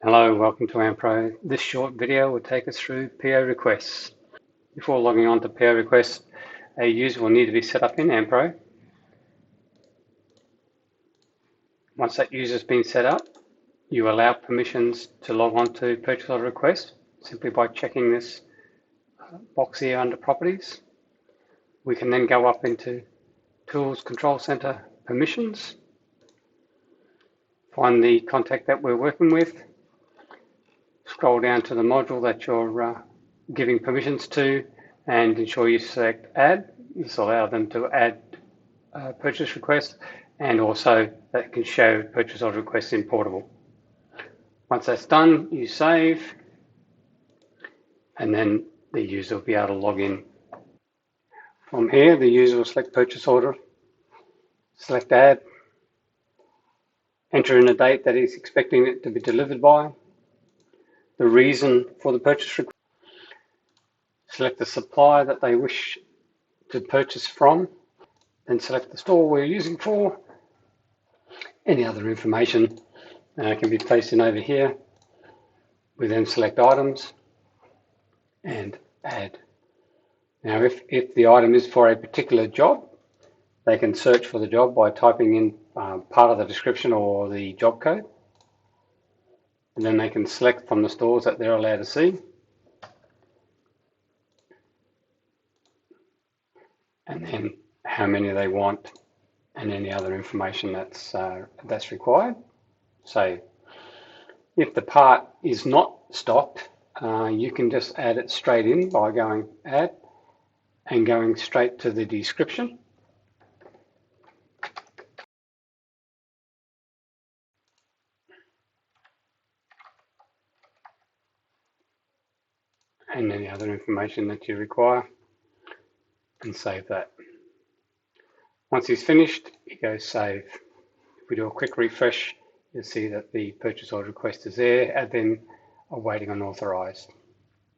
Hello, welcome to AMPRO. This short video will take us through PO requests. Before logging on to PO requests, a user will need to be set up in AMPRO. Once that user has been set up, you allow permissions to log on to purchase order request simply by checking this box here under properties. We can then go up into Tools Control Center Permissions, find the contact that we're working with, scroll down to the module that you're giving permissions to, and ensure you select Add. This will allow them to add purchase requests, and also that can show purchase order requests importable. Once that's done, you save, and then the user will be able to log in. From here, the user will select purchase order, select Add, enter in a date that he's expecting it to be delivered by, the reason for the purchase request, select the supplier that they wish to purchase from, then select the store we're using for. Any other information can be placed in over here. We then select items and add. Now if the item is for a particular job, they can search for the job by typing in part of the description or the job code. And then they can select from the stores that they're allowed to see. And then how many they want and any other information that's required. So if the part is not stocked, you can just add it straight in by going Add and going straight to the description. And any other information that you require, and save that. Once he's finished, you go save. If we do a quick refresh, you'll see that the purchase order request is there and then awaiting unauthorized.